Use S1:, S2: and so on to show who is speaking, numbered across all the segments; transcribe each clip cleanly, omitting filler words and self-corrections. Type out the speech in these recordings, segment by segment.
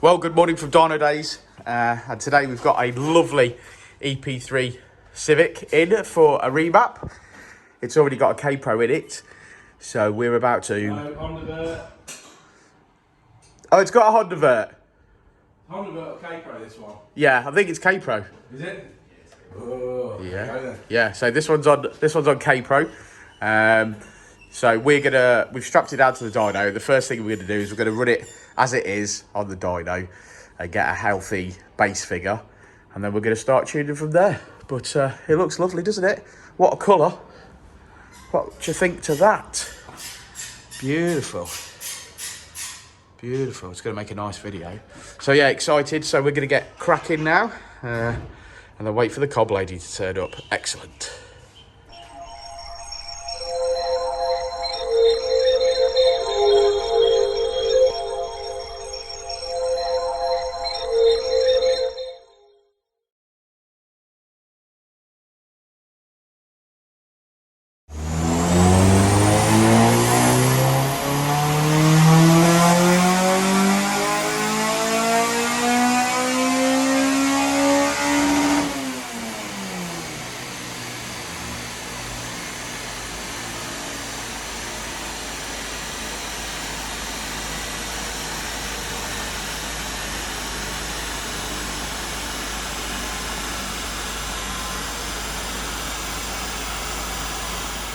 S1: Well, good morning from Dynodaze, and today we've got a lovely EP3 Civic in for a remap. It's already got a K-Pro in it, so we're about to...
S2: Hondavert.
S1: Oh, it's got a Hondavert.
S2: Hondavert or K-Pro, this one?
S1: Yeah, I think it's K-Pro.
S2: Is it? Oh,
S1: yeah. Yeah, so this one's on K-Pro. So we've strapped it down to the dyno. The first thing we're gonna do is we're gonna run it as it is on the dyno and get a healthy bass figure, and then we're gonna start tuning from there. But it looks lovely, doesn't it? What a colour. What do you think to that? Beautiful. Beautiful. It's gonna make a nice video. So yeah, excited. So we're gonna get cracking now, and then wait for the cob lady to turn up. Excellent.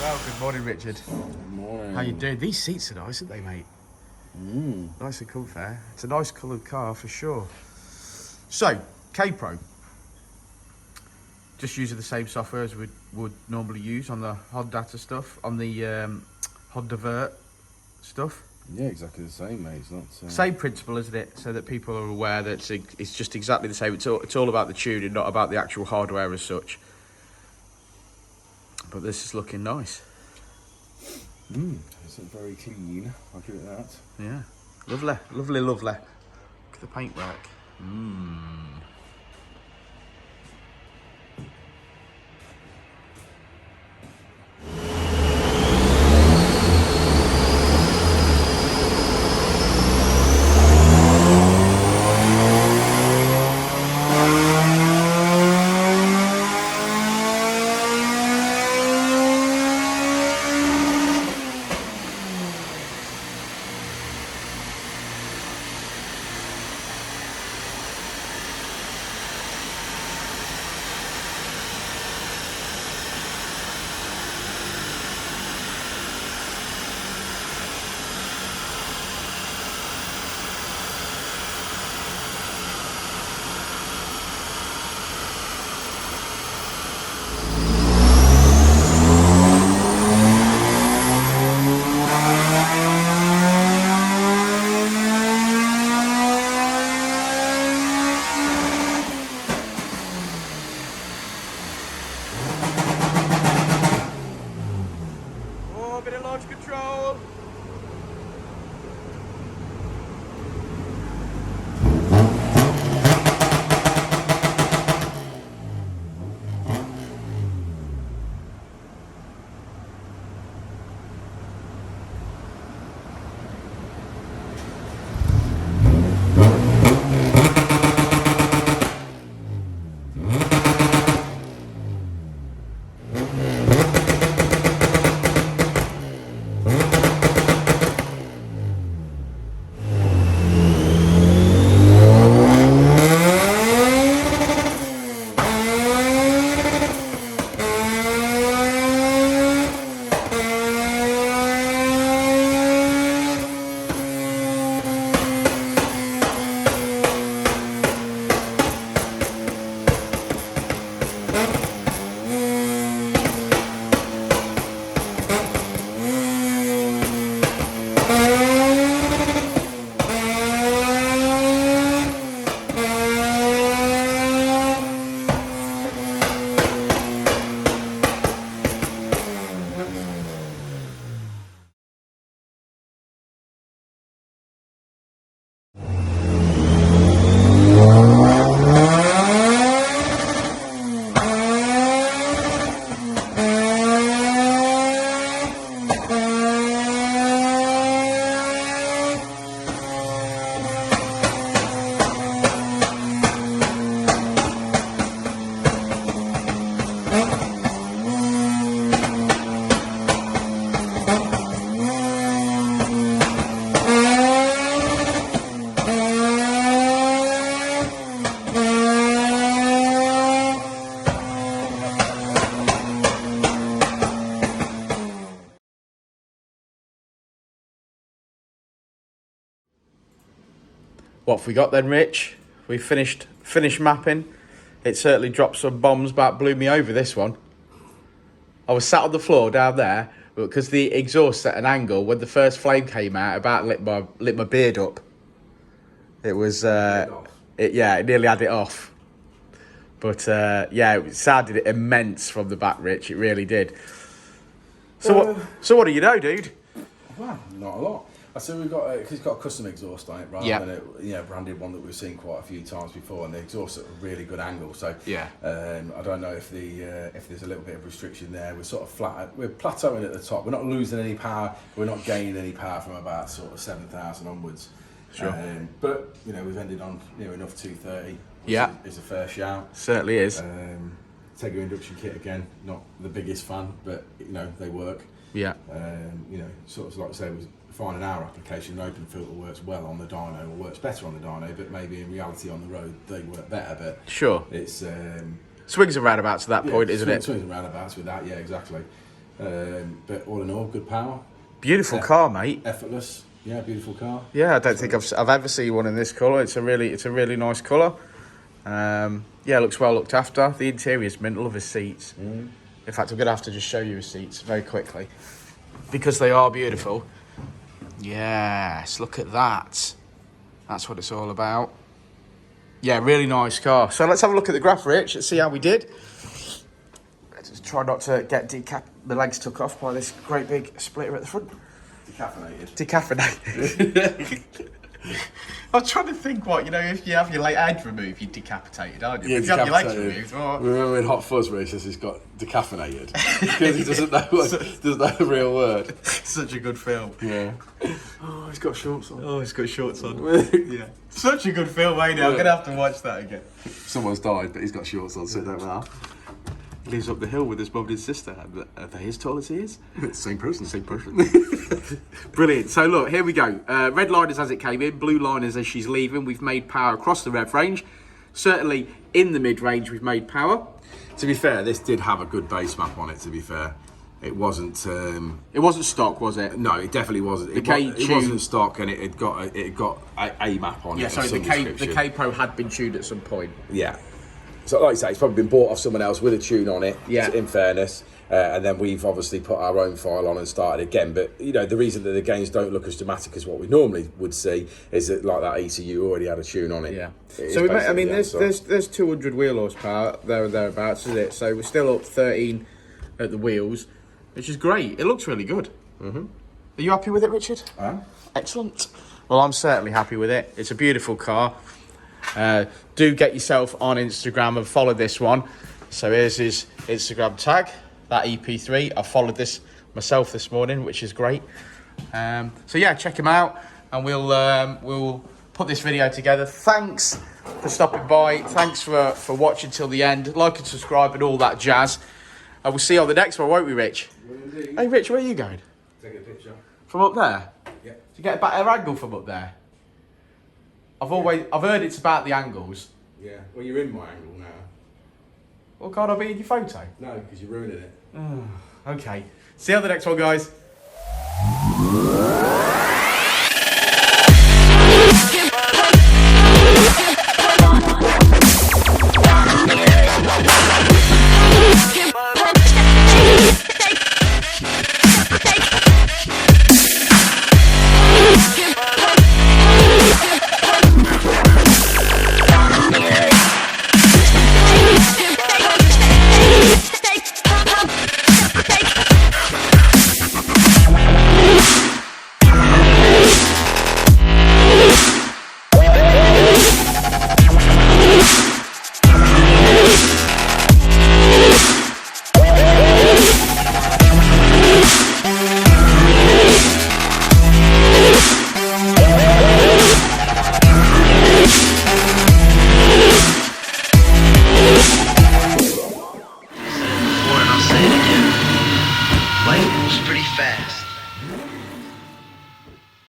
S1: Well, good morning, Richard.
S3: Good morning.
S1: How you doing? These seats are nice, aren't they, mate? Nice and comfy. It's a nice coloured car for sure. So, K-Pro. Just using the same software as we would normally use on the Hondavert stuff, on the Hondavert stuff.
S3: Yeah, exactly the same, mate. It's not...
S1: Same principle, isn't it? So that people are aware that it's just exactly the same. It's all about the tuning, not about the actual hardware as such. But this is looking nice.
S3: It's very clean. I'll give it that.
S1: Yeah. Lovely, lovely, lovely. Look at the paintwork. what have we got then, Rich? We finished mapping. It certainly dropped some bombs, but blew me over this one. I was sat on the floor down there, but because the exhaust at an angle, when the first flame came out, about lit my beard up. It was, it nearly had it off. But yeah, it sounded immense from the back, Rich. It really did. So what do you know, dude?
S3: Well, not a lot. I said we've got because it's got a custom exhaust on it rather than a branded one that we've seen quite a few times before, and the exhaust at a really good angle. So I don't know if there's a little bit of restriction there. We're sort of flat. We're plateauing at the top. We're not losing any power. We're not gaining any power from about sort of 7,000 onwards.
S1: Sure.
S3: But we've ended on near enough 230. Is a fair shout.
S1: Certainly is.
S3: Tego induction kit again. Not the biggest fan, but they work.
S1: Yeah.
S3: Sort of like I say, was fine in our application. An open filter works well on the dyno, or works better on the dyno, but maybe in reality on the road they work better. But
S1: sure,
S3: it's
S1: swings and roundabouts to that point, isn't it?
S3: Swings and roundabouts with that, yeah, exactly. But all in all, good power.
S1: Beautiful car, mate.
S3: Effortless, yeah, beautiful car.
S1: Yeah, I don't think I've ever seen one in this colour. It's a really nice colour. Yeah, looks well looked after. The interior's mint. Love his seats. In fact, I'm going to have to just show you his seats very quickly because they are beautiful. Yes, look at that. That's what it's all about. Yeah, really nice car. So let's have a look at the graph, Rich. Let's see how we did. Let's just try not to get the legs took off by this great big splitter at the front. Decaffeinated. I was trying to think what, if you have your late edge removed, you're decapitated, aren't you?
S3: Yeah,
S1: if you have your legs removed, what?
S3: Remember in Hot Fuzz where he says he's got decaffeinated? Because he doesn't know the real word.
S1: Such a good film.
S3: Yeah. Oh, he's got shorts on.
S1: Oh, he's got shorts on. Yeah. Such a good film, ain't it? I'm going to have to watch that again.
S3: Someone's died, but he's got shorts on, so don't matter.
S1: He lives up the hill with his mum and his sister. Are they as tall as he is?
S3: Same person.
S1: Brilliant. So look, here we go. Red line is as it came in, blue line is as she's leaving. We've made power across the rev range. Certainly in the mid-range we've made power.
S3: To be fair, this did have a good base map on it, to be fair. It wasn't...
S1: it wasn't stock, was it?
S3: No, it definitely wasn't. It wasn't stock, and it got a map on it.
S1: Yeah, so the K Pro had been tuned at some point.
S3: Yeah. So like I say, it's probably been bought off someone else with a tune on it, in fairness. And then we've obviously put our own file on and started again. But, the reason that the games don't look as dramatic as what we normally would see is that, like, that ECU already had a tune on it.
S1: Yeah. So, there's 200 wheel horsepower there and thereabouts, is it? So we're still up 13 at the wheels, which is great. It looks really good. Mm-hmm. Are you happy with it, Richard?
S3: I am.
S1: Excellent. Well, I'm certainly happy with it. It's a beautiful car. Do get yourself on Instagram and follow this one. So here's his Instagram tag, that EP3. I followed this myself this morning, which is great. So yeah, check him out, and we'll put this video together. Thanks for stopping by. Thanks for watching till the end. Like and subscribe and all that jazz. And we'll see you on the next one, won't we, Rich? Hey, Rich, where are you going?
S3: Take a picture. From
S1: up there?
S3: Yeah.
S1: To get a better angle from up there? I've heard it's about the angles.
S3: Yeah, well, you're in my angle now.
S1: Well, can't I be in your photo?
S3: No, because you're ruining it.
S1: Okay. See you on the next one, guys.
S4: Life moves pretty fast.